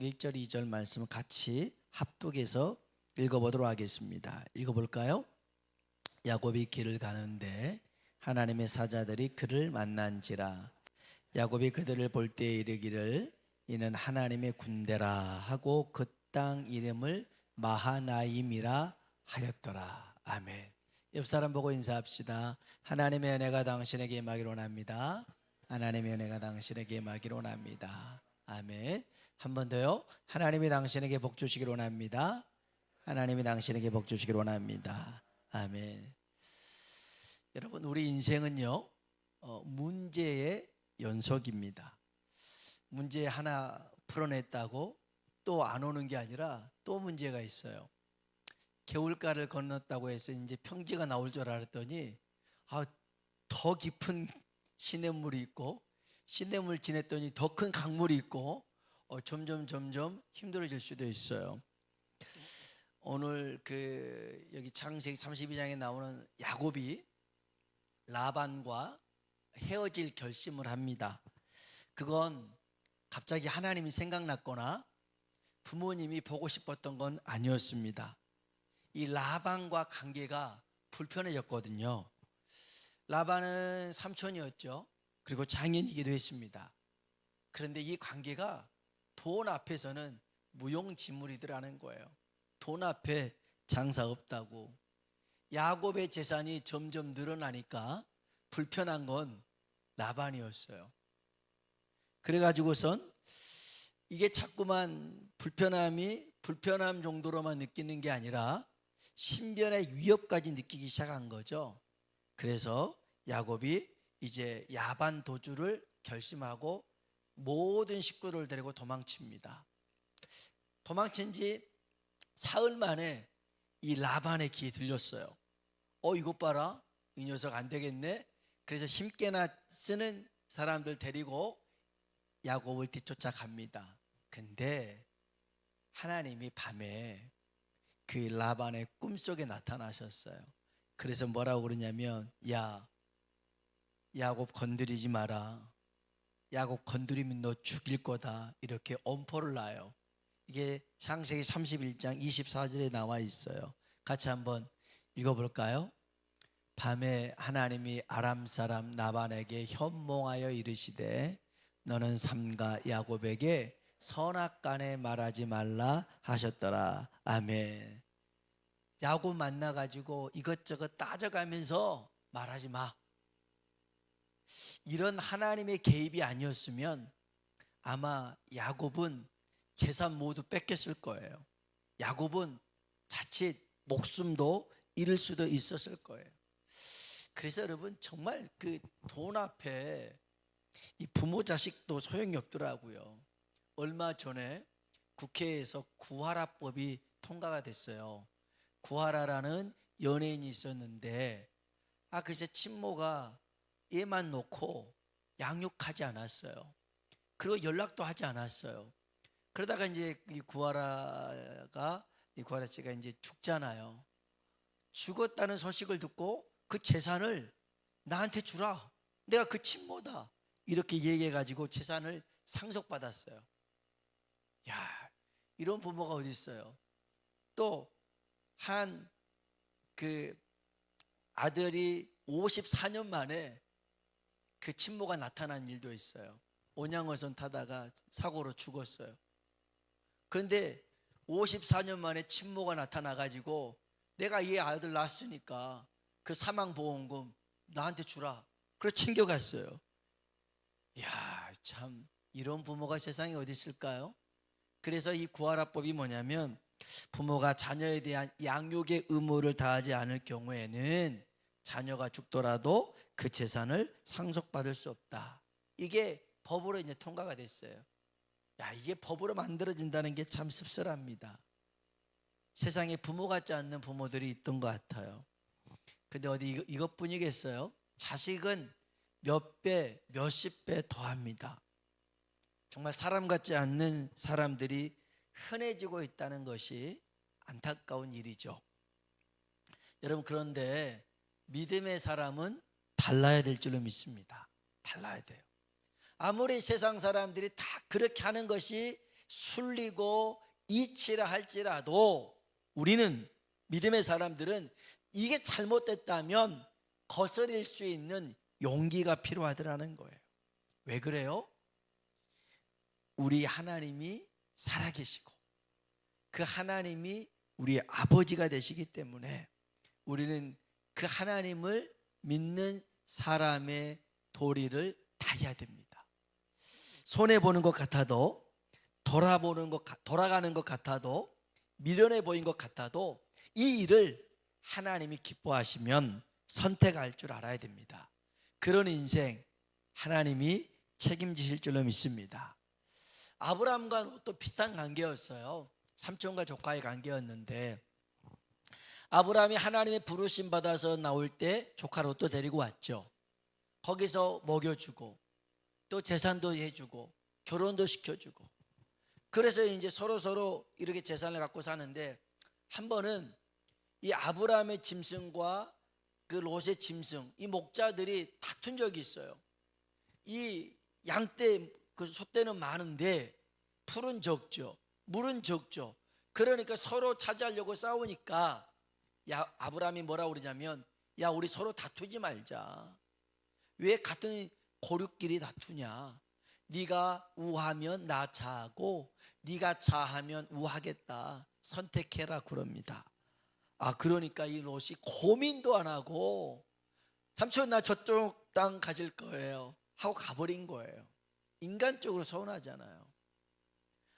1절 2절 말씀을 같이 합독해서 읽어보도록 하겠습니다. 읽어볼까요? 야곱이 길을 가는데 하나님의 사자들이 그를 만난지라. 야곱이 그들을 볼 때에 이르기를 이는 하나님의 군대라 하고 그 땅 이름을 마하나임이라 하였더라. 아멘. 옆 사람 보고 인사합시다. 하나님의 은혜가 당신에게 임하기를 원합니다. 하나님의 은혜가 당신에게 임하기를 원합니다. 아멘. 한 번 더요. 하나님이 당신에게 복 주시기를 원합니다. 하나님이 당신에게 복 주시기를 원합니다. 아멘. 여러분, 우리 인생은요, 문제의 연속입니다. 문제 하나 풀어냈다고 또 안 오는 게 아니라 또 문제가 있어요. 개울가를 건넜다고 해서 이제 평지가 나올 줄 알았더니 더 깊은 시냇물이 있고, 시냇물 지냈더니 더 큰 강물이 있고, 점점 힘들어질 수도 있어요. 오늘 여기 창세기 32장에 나오는 야곱이 라반과 헤어질 결심을 합니다. 그건 갑자기 하나님이 생각났거나 부모님이 보고 싶었던 건 아니었습니다. 이 라반과 관계가 불편해졌거든요. 라반은 삼촌이었죠. 그리고 장인이기도 했습니다. 그런데 이 관계가 돈 앞에서는 무용지물이더라는 거예요. 돈 앞에 장사 없다고. 야곱의 재산이 점점 늘어나니까 불편한 건 라반이었어요. 그래가지고선 이게 자꾸만 불편함 정도로만 느끼는 게 아니라 신변의 위협까지 느끼기 시작한 거죠. 그래서 야곱이 이제 야반 도주를 결심하고 모든 식구를 데리고 도망칩니다. 도망친 지 사흘 만에 이 라반의 귀에 들렸어요. 이것 봐라, 이 녀석 안 되겠네. 그래서 힘께나 쓰는 사람들 데리고 야곱을 뒤쫓아갑니다. 근데 하나님이 밤에 그 라반의 꿈속에 나타나셨어요. 그래서 뭐라고 그러냐면, 야, 야곱 건드리지 마라. 야곱 건드리면 너 죽일 거다. 이렇게 엄포를 놔요. 이게 창세기 31장 24절에 나와 있어요. 같이 한번 읽어볼까요? 밤에 하나님이 아람 사람 나반에게 현몽하여 이르시되 너는 삼가 야곱에게 선악간에 말하지 말라 하셨더라. 아멘. 야곱 만나가지고 이것저것 따져가면서 말하지 마. 이런 하나님의 개입이 아니었으면 아마 야곱은 재산 모두 뺏겼을 거예요. 야곱은 자칫 목숨도 잃을 수도 있었을 거예요. 그래서 여러분, 정말 그 돈 앞에 이 부모 자식도 소용이 없더라고요. 얼마 전에 국회에서 구하라법이 통과가 됐어요. 구하라라는 연예인이 있었는데 글쎄 친모가 애만 놓고 양육하지 않았어요. 그리고 연락도 하지 않았어요. 그러다가 이제 이 구하라 씨가 이제 죽잖아요. 죽었다는 소식을 듣고 그 재산을 나한테 주라. 내가 그 친모다. 이렇게 얘기해가지고 재산을 상속받았어요. 야, 이런 부모가 어디 있어요? 또 한 아들이 54년 만에 그 친모가 나타난 일도 있어요. 온양어선 타다가 사고로 죽었어요. 그런데 54년 만에 친모가 나타나가지고 내가 이 아들 낳았으니까 그 사망보험금 나한테 주라. 그래서 챙겨갔어요. 이야, 참 이런 부모가 세상에 어디 있을까요? 그래서 이 구하라법이 뭐냐면, 부모가 자녀에 대한 양육의 의무를 다하지 않을 경우에는 자녀가 죽더라도 그 재산을 상속받을 수 없다. 이게 법으로 이제 통과가 됐어요. 이게 법으로 만들어진다는 게 참 씁쓸합니다. 세상에 부모 같지 않는 부모들이 있던 것 같아요. 근데 어디 이것뿐이겠어요? 자식은 몇 배, 몇십 배 더합니다. 정말 사람 같지 않는 사람들이 흔해지고 있다는 것이 안타까운 일이죠. 여러분, 그런데 믿음의 사람은 달라야 될 줄로 믿습니다. 달라야 돼요. 아무리 세상 사람들이 다 그렇게 하는 것이 술리고 이치라 할지라도 우리는 믿음의 사람들은 이게 잘못됐다면 거스릴 수 있는 용기가 필요하더라는 거예요. 왜 그래요? 우리 하나님이 살아계시고 그 하나님이 우리의 아버지가 되시기 때문에 우리는 그 하나님을 믿는 사람의 도리를 다해야 됩니다. 손해보는 것 같아도 돌아가는 것 같아도 미련해 보인 것 같아도 이 일을 하나님이 기뻐하시면 선택할 줄 알아야 됩니다. 그런 인생 하나님이 책임지실 줄로 믿습니다. 아브라함과 롯도 비슷한 관계였어요. 삼촌과 조카의 관계였는데 아브라함이 하나님의 부르심 받아서 나올 때 조카 롯도 데리고 왔죠. 거기서 먹여주고 또 재산도 해주고 결혼도 시켜주고 그래서 이제 서로 이렇게 재산을 갖고 사는데 한 번은 이 아브라함의 짐승과 그 롯의 짐승 이 목자들이 다툰 적이 있어요. 이 양떼 그 소떼는 많은데 풀은 적죠. 물은 적죠. 그러니까 서로 차지하려고 싸우니까 아브라함이 뭐라고 그러냐면 야 우리 서로 다투지 말자. 왜 같은 고륙끼리 다투냐. 네가 우하면 나 자하고 네가 자하면 우하겠다. 선택해라 그럽니다. 그러니까 이 롯이 고민도 안 하고 삼촌 나 저쪽 땅 가질 거예요 하고 가버린 거예요. 인간적으로 서운하잖아요.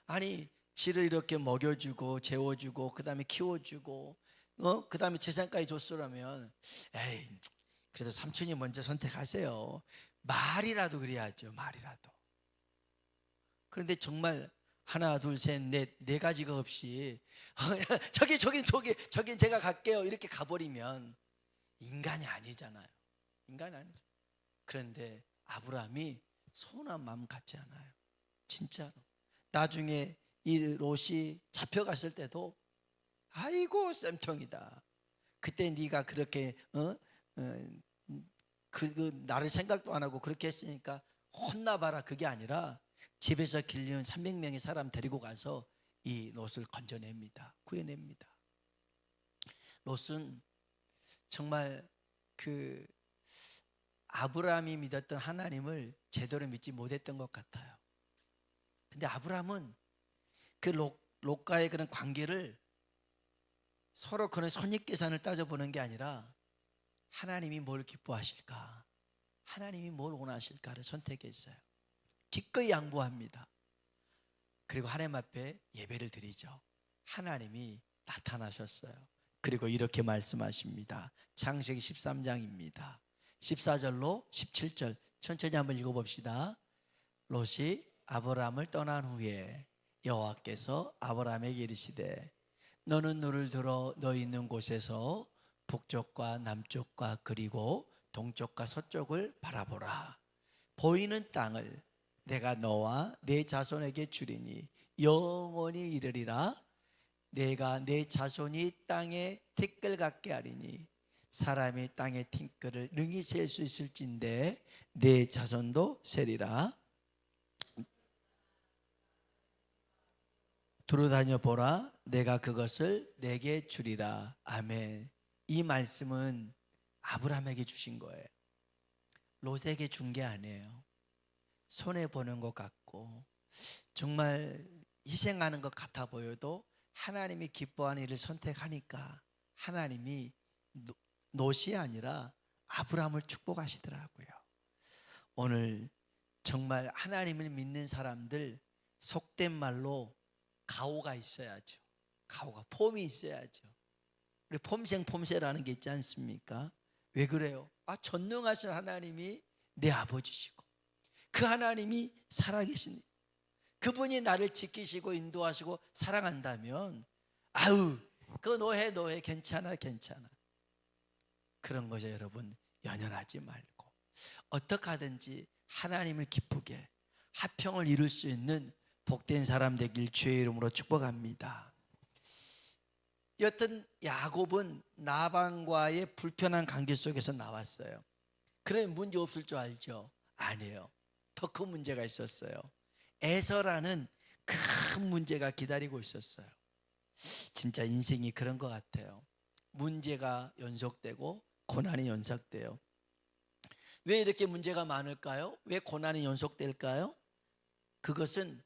아니 지를 이렇게 먹여주고 재워주고 그 다음에 키워주고 그 다음에 재산까지 줬으라면 에이 그래도 삼촌이 먼저 선택하세요. 말이라도 그래야죠. 말이라도. 그런데 정말 하나 둘 셋 넷 네 가지가 없이 저기 제가 갈게요 이렇게 가버리면 인간이 아니잖아요. 인간이 아니죠. 그런데 아브라함이 서운한 마음 갖지 않아요. 진짜로. 나중에 이 롯이 잡혀갔을 때도 아이고 쌤통이다. 그때 네가 그렇게 나를 생각도 안 하고 그렇게 했으니까 혼나봐라. 그게 아니라 집에서 길리는 300명의 사람 데리고 가서 이 롯을 건져냅니다. 구해냅니다. 롯은 정말 그 아브라함이 믿었던 하나님을 제대로 믿지 못했던 것 같아요. 근데 아브라함은 그 롯과의 그런 관계를 서로 그런 손익계산을 따져보는 게 아니라 하나님이 뭘 기뻐하실까, 하나님이 뭘 원하실까를 선택했어요. 기꺼이 양보합니다. 그리고 하나님 앞에 예배를 드리죠. 하나님이 나타나셨어요. 그리고 이렇게 말씀하십니다. 창세기 13장입니다 14절로 17절 천천히 한번 읽어봅시다. 롯이 아브라함을 떠난 후에 여호와께서 아브라함에게 이르시되 너는 눈을 들어 너 있는 곳에서 북쪽과 남쪽과 그리고 동쪽과 서쪽을 바라보라. 보이는 땅을 내가 너와 내 자손에게 주리니 영원히 이르리라. 내가 내 자손이 땅에 티끌 같게 하리니 사람이 땅의 티끌을 능히 셀 수 있을진데 내 자손도 세리라. 두루다녀 보라. 내가 그것을 내게 주리라. 아멘. 이 말씀은 아브라함에게 주신 거예요. 롯에게 준 게 아니에요. 손해보는 것 같고 정말 희생하는 것 같아 보여도 하나님이 기뻐하는 일을 선택하니까 하나님이 롯이 아니라 아브라함을 축복하시더라고요. 오늘 정말 하나님을 믿는 사람들 속된 말로 가오가 있어야죠. 가오가 폼이 있어야죠. 우리 폼생 폼새라는 게 있지 않습니까? 왜 그래요? 전능하신 하나님이 내 아버지시고 그 하나님이 살아계신 그분이 나를 지키시고 인도하시고 사랑한다면 그거 너해 괜찮아 그런 거죠. 여러분 연연하지 말고 어떻게 하든지 하나님을 기쁘게 화평을 이룰 수 있는 복된 사람 되길 주의 이름으로 축복합니다. 여튼 야곱은 라반과의 불편한 관계 속에서 나왔어요. 그러면 문제 없을 줄 알죠? 아니에요. 더 큰 문제가 있었어요. 에서라는 큰 문제가 기다리고 있었어요. 진짜 인생이 그런 것 같아요. 문제가 연속되고 고난이 연속돼요. 왜 이렇게 문제가 많을까요? 왜 고난이 연속될까요? 그것은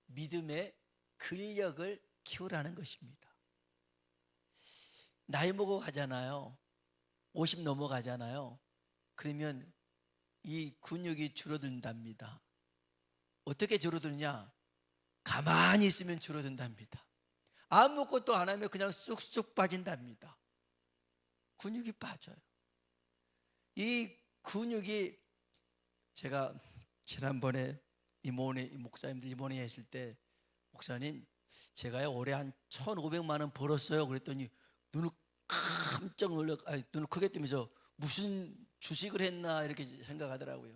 믿음의 근력을 키우라는 것입니다. 나이 먹어 가잖아요. 50 넘어가잖아요. 그러면 이 근육이 줄어든답니다. 어떻게 줄어드냐? 가만히 있으면 줄어든답니다. 아무것도 안 하면 그냥 쑥쑥 빠진답니다. 근육이 빠져요. 이 근육이, 제가 지난번에 목사님들 이모네 했을 때, 목사님 제가요 올해 한 1,500만 원 벌었어요. 그랬더니 눈을 깜짝 놀라, 눈을 크게 뜨면서 무슨 주식을 했나 이렇게 생각하더라고요.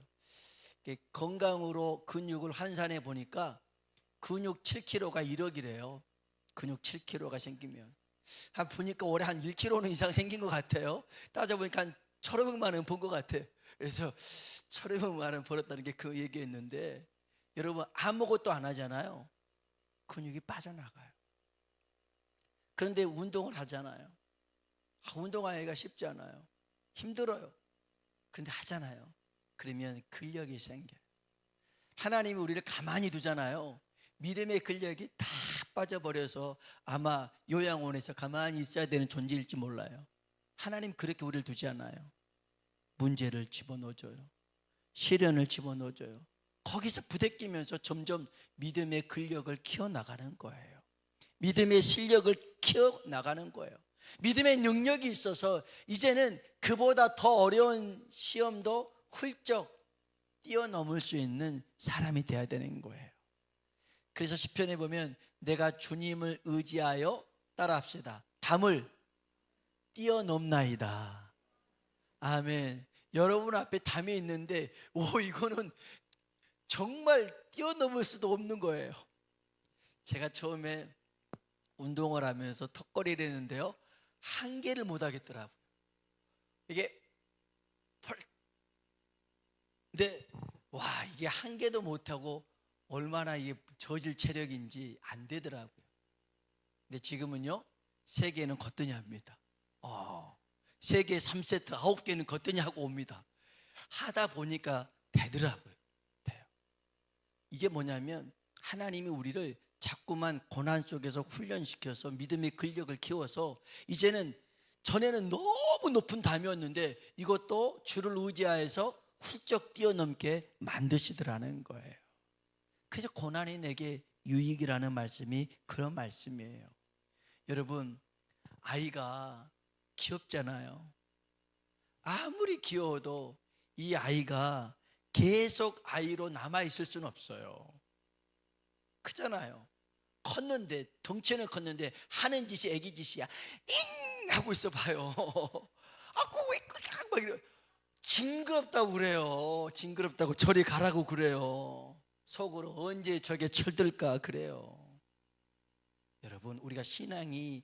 건강으로 근육을 환산해 보니까 근육 7kg가 1억이래요. 근육 7kg가 생기면 보니까 올해 한 1kg는 이상 생긴 것 같아요. 따져보니까 한 1,500만 원 번 것 같아요. 그래서 1,500만 원 벌었다는 게 그 얘기였는데, 여러분 아무것도 안 하잖아요. 근육이 빠져나가요. 그런데 운동을 하잖아요. 운동하기가 쉽지 않아요. 힘들어요. 그런데 하잖아요. 그러면 근력이 생겨요. 하나님이 우리를 가만히 두잖아요. 믿음의 근력이 다 빠져버려서 아마 요양원에서 가만히 있어야 되는 존재일지 몰라요. 하나님 그렇게 우리를 두지 않아요. 문제를 집어넣어줘요. 시련을 집어넣어줘요. 거기서 부대끼면서 점점 믿음의 근력을 키워나가는 거예요. 믿음의 실력을 키워나가는 거예요. 믿음의 능력이 있어서 이제는 그보다 더 어려운 시험도 훌쩍 뛰어넘을 수 있는 사람이 되어야 되는 거예요. 그래서 시편에 보면 내가 주님을 의지하여, 따라합시다, 담을 뛰어넘나이다. 아멘. 여러분 앞에 담이 있는데 이거는 정말 뛰어넘을 수도 없는 거예요. 제가 처음에 운동을 하면서 턱걸이를 했는데요, 한 개를 못 하겠더라고요. 이게 근데 이게 한 개도 못 하고 얼마나 이게 저질 체력인지 안 되더라고요. 근데 지금은요, 3개는 거뜬히 합니다. 3개 3세트 9개는 거뜬히 하고 옵니다. 하다 보니까 되더라고요. 돼요. 이게 뭐냐면 하나님이 우리를 자꾸만 고난 속에서 훈련시켜서 믿음의 근력을 키워서, 이제는 전에는 너무 높은 담이었는데 이것도 주를 의지하여서 훌쩍 뛰어넘게 만드시더라는 거예요. 그래서 고난이 내게 유익이라는 말씀이 그런 말씀이에요. 여러분, 아이가 귀엽잖아요. 아무리 귀여워도 이 아이가 계속 아이로 남아있을 수는 없어요. 크잖아요. 컸는데, 덩치는 컸는데 하는 짓이 애기 짓이야. 잉 하고 있어 봐요. 왜 그래? 막 이래. 징그럽다고 그래요. 징그럽다고 저리 가라고 그래요. 속으로 언제 저게 철들까 그래요. 여러분, 우리가 신앙이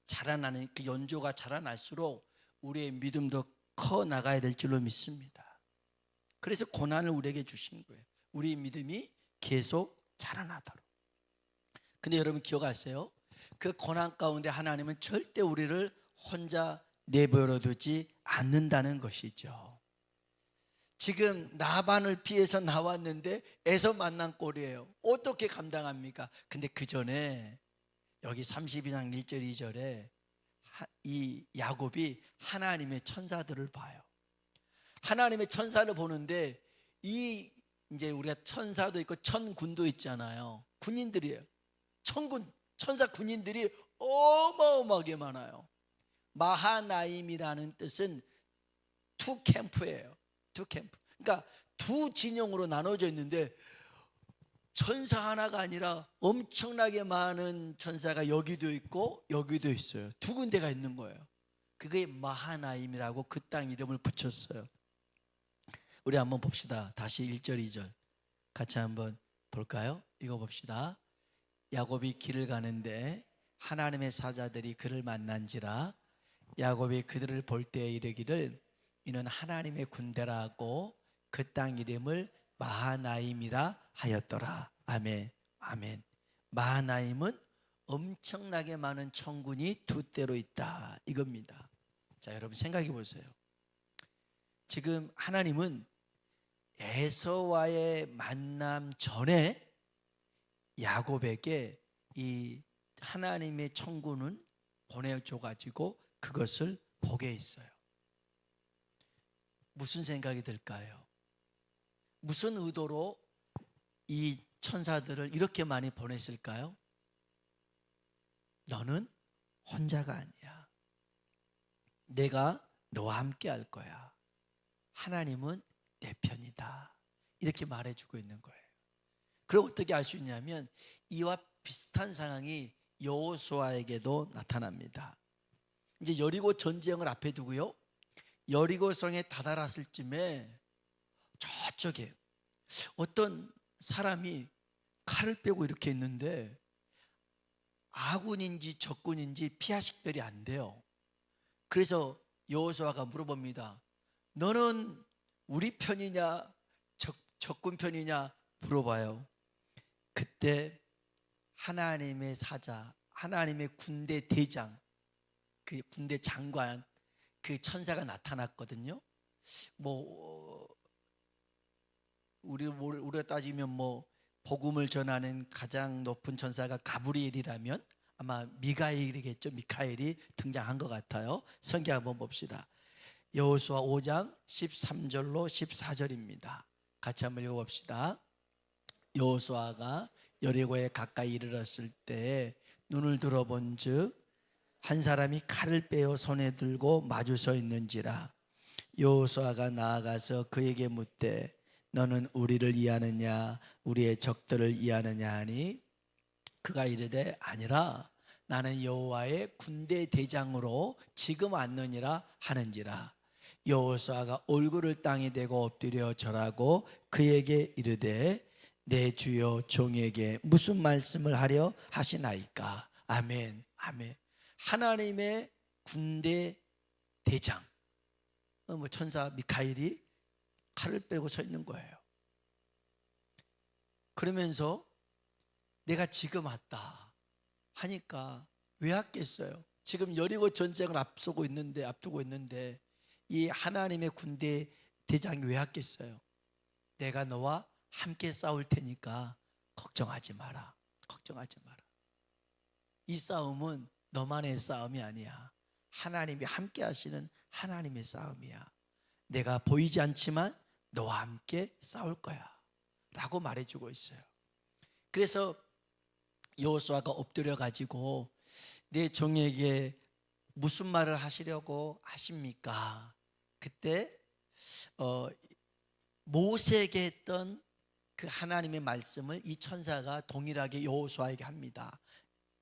자라나는, 그 연조가 자라날수록 우리의 믿음도 커 나가야 될 줄로 믿습니다. 그래서 고난을 우리에게 주신 거예요. 우리의 믿음이 계속 자라나도록. 근데 여러분 기억하세요? 그 고난 가운데 하나님은 절대 우리를 혼자 내버려 두지 않는다는 것이죠. 지금 나반을 피해서 나왔는데 에서 만난 꼴이에요. 어떻게 감당합니까? 근데 그 전에 여기 32장 1절 2절에 이 야곱이 하나님의 천사들을 봐요. 하나님의 천사를 보는데, 이제 우리가 천사도 있고 천군도 있잖아요. 군인들이에요. 천사 군인들이 어마어마하게 많아요. 마하나임이라는 뜻은 투 캠프예요. 투 캠프. 그러니까 두 진영으로 나눠져 있는데 천사 하나가 아니라 엄청나게 많은 천사가 여기도 있고 여기도 있어요. 두 군데가 있는 거예요. 그게 마하나임이라고 그 땅 이름을 붙였어요. 우리 한번 봅시다. 다시 1절 2절 같이 한번 볼까요? 읽어봅시다. 야곱이 길을 가는데 하나님의 사자들이 그를 만난지라. 야곱이 그들을 볼 때에 이르기를 이는 하나님의 군대라 하고 그 땅 이름을 마하나임이라 하였더라. 아멘. 아멘. 마하나임은 엄청나게 많은 천군이 두 대로 있다, 이겁니다. 자, 여러분 생각해 보세요. 지금 하나님은 에서와의 만남 전에 야곱에게 이 하나님의 천군은 보내줘 가지고 그것을 보게 했어요. 무슨 생각이 들까요? 무슨 의도로 이 천사들을 이렇게 많이 보냈을까요? 너는 혼자가 아니야. 내가 너와 함께 할 거야. 하나님은 내 편이다. 이렇게 말해주고 있는 거예요. 그럼 어떻게 알 수 있냐면 이와 비슷한 상황이 여호수아에게도 나타납니다. 이제 여리고 전쟁을 앞에 두고요, 여리고성에 다다랐을 쯤에 저쪽에 어떤 사람이 칼을 빼고 이렇게 있는데 아군인지 적군인지 피하식별이 안 돼요. 그래서 여호수아가 물어봅니다. 너는 우리 편이냐 적군 편이냐 물어봐요. 그때 하나님의 사자, 하나님의 군대 대장, 그 군대 장관, 그 천사가 나타났거든요. 뭐 우리가 따지면 뭐 복음을 전하는 가장 높은 천사가 가브리엘이라면 아마 미가엘이겠죠. 미카엘이 등장한 것 같아요. 성경 한번 봅시다. 여호수아 5장 13절로 14절입니다. 같이 한번 읽어봅시다. 여호수아가 여리고에 가까이 이르렀을 때 눈을 들어본즉 한 사람이 칼을 빼어 손에 들고 마주 서 있는지라. 여호수아가 나아가서 그에게 묻되 너는 우리를 이하느냐 우리의 적들을 이하느냐 하니 그가 이르되 아니라 나는 여호와의 군대 대장으로 지금 왔느니라 하는지라. 여호수아가 얼굴을 땅에 대고 엎드려 절하고 그에게 이르되 내 주여 종에게 무슨 말씀을 하려 하시나이까. 아멘. 아멘. 하나님의 군대 대장, 천사 미카엘이 칼을 빼고 서 있는 거예요. 그러면서 내가 지금 왔다 하니까 왜 왔겠어요? 지금 여리고 전쟁을 앞두고 있는데 이 하나님의 군대 대장이 왜 왔겠어요? 내가 너와 함께 싸울 테니까 걱정하지 마라. 걱정하지 마라. 이 싸움은 너만의 싸움이 아니야. 하나님이 함께 하시는 하나님의 싸움이야. 내가 보이지 않지만 너와 함께 싸울 거야 라고 말해주고 있어요. 그래서 여호수아가 엎드려 가지고 내 종에게 무슨 말을 하시려고 하십니까? 그때 모세에게 했던 그 하나님의 말씀을 이 천사가 동일하게 여호수아에게 합니다.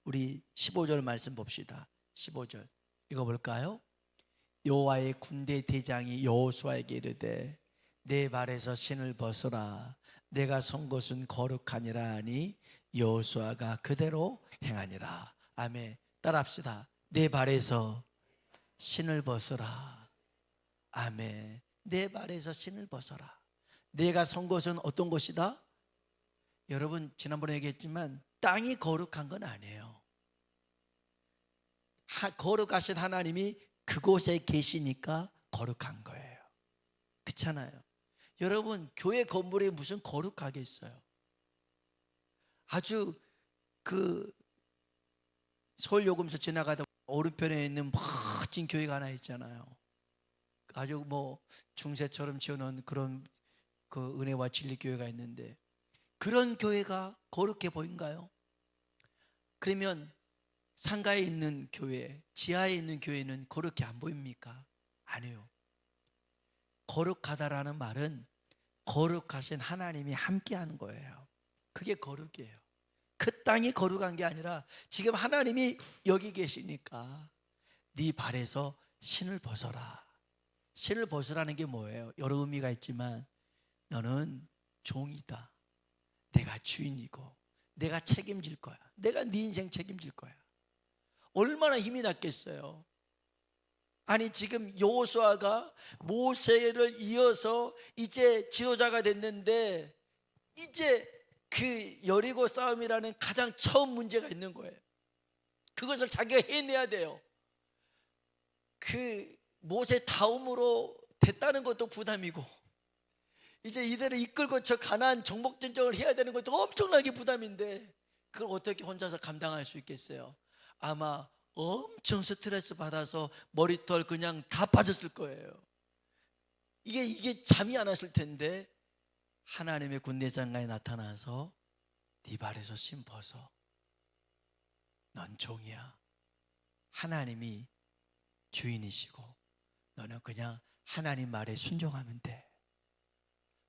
우리 15절 말씀 봅시다. 15절 읽어볼까요? 여호와의 군대 대장이 여호수아에게 이르되 내 발에서 신을 벗어라. 내가 선 곳은 거룩하니라 하니 여호수아가 그대로 행하니라. 아멘. 따라합시다. 내 발에서 신을 벗어라. 아멘. 내 발에서 신을 벗어라. 내가 선 곳은 어떤 곳이다? 여러분 지난번에 얘기했지만 땅이 거룩한 건 아니에요. 거룩하신 하나님이 그곳에 계시니까 거룩한 거예요. 그렇잖아요. 여러분 교회 건물이 무슨 거룩하겠어요? 아주 그 서울요금소 지나가다 오른편에 있는 멋진 교회가 하나 있잖아요. 아주 뭐 중세처럼 지어놓은 그런 그 은혜와 진리 교회가 있는데 그런 교회가 거룩해 보인가요? 그러면 상가에 있는 교회, 지하에 있는 교회는 거룩해 안 보입니까? 아니요. 거룩하다라는 말은 거룩하신 하나님이 함께하는 거예요. 그게 거룩이에요. 그 땅이 거룩한 게 아니라 지금 하나님이 여기 계시니까 네 발에서 신을 벗어라. 신을 벗으라는 게 뭐예요? 여러 의미가 있지만 너는 종이다. 내가 주인이고 내가 책임질 거야. 내가 네 인생 책임질 거야. 얼마나 힘이 났겠어요. 아니 지금 여호수아가 모세를 이어서 이제 지도자가 됐는데 이제 그 여리고 싸움이라는 가장 처음 문제가 있는 거예요. 그것을 자기가 해내야 돼요. 그 모세 다음으로 됐다는 것도 부담이고, 이제 이들을 이끌고 저 가나안 정복 전쟁을 해야 되는 것도 엄청나게 부담인데, 그걸 어떻게 혼자서 감당할 수 있겠어요? 아마 엄청 스트레스 받아서 머리털 그냥 다 빠졌을 거예요. 이게 잠이 안 왔을 텐데, 하나님의 군대장관이 나타나서 네 발에서 신 벗어. 넌 종이야. 하나님이 주인이시고 너는 그냥 하나님 말에 순종하면 돼.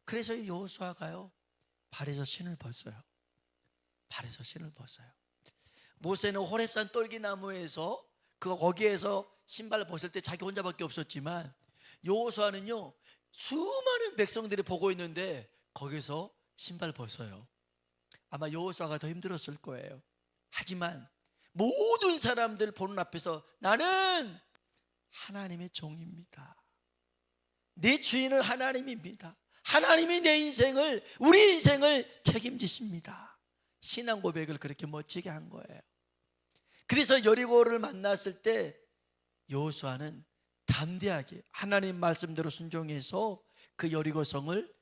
그래서 여호수아가요, 발에서 신을 벗어요. 발에서 신을 벗어요. 모세는 호렙산 똘기나무에서 거기에서 신발을 벗을 때 자기 혼자밖에 없었지만, 여호수아는요 수많은 백성들이 보고 있는데 거기서 신발 벗어요. 아마 여호수아가 더 힘들었을 거예요. 하지만 모든 사람들 보는 앞에서 나는 하나님의 종입니다. 내 주인은 하나님입니다. 하나님이 내 인생을, 우리 인생을 책임지십니다. 신앙 고백을 그렇게 멋지게 한 거예요. 그래서 여리고를 만났을 때 여호수아는 담대하게 하나님 말씀대로 순종해서 그 여리고성을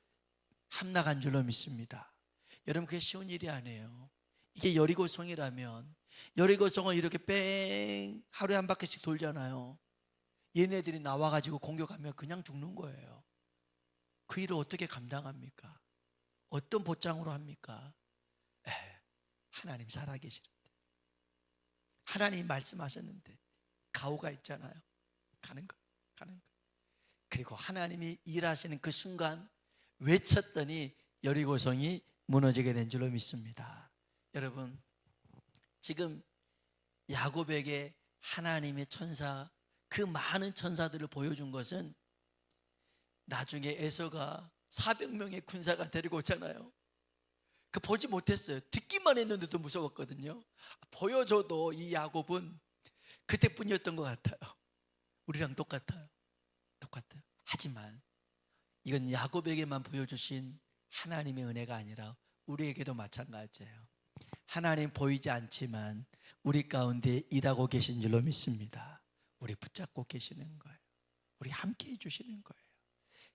함락한 줄로 믿습니다. 여러분, 그게 쉬운 일이 아니에요. 이게 여리고성이라면, 여리고성을 이렇게 뺑 하루에 한 바퀴씩 돌잖아요. 얘네들이 나와가지고 공격하면 그냥 죽는 거예요. 그 일을 어떻게 감당합니까? 어떤 보장으로 합니까? 하나님 살아계시는데, 하나님 말씀하셨는데 가오가 있잖아요. 가는 거. 그리고 하나님이 일하시는 그 순간 외쳤더니 여리고성이 무너지게 된 줄로 믿습니다. 여러분, 지금 야곱에게 하나님의 천사, 그 많은 천사들을 보여준 것은 나중에 에서가 400명의 군사가 데리고 오잖아요. 그 보지 못했어요. 듣기만 했는데도 무서웠거든요. 보여줘도 이 야곱은 그때뿐이었던 것 같아요. 우리랑 똑같아요. 하지만 이건 야곱에게만 보여주신 하나님의 은혜가 아니라 우리에게도 마찬가지예요. 하나님 보이지 않지만 우리 가운데 일하고 계신 줄로 믿습니다. 우리 붙잡고 계시는 거예요. 우리 함께 해주시는 거예요.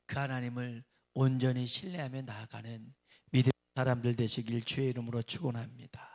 그 하나님을 온전히 신뢰하며 나아가는 믿음의 사람들 되시길 주의 이름으로 축원합니다.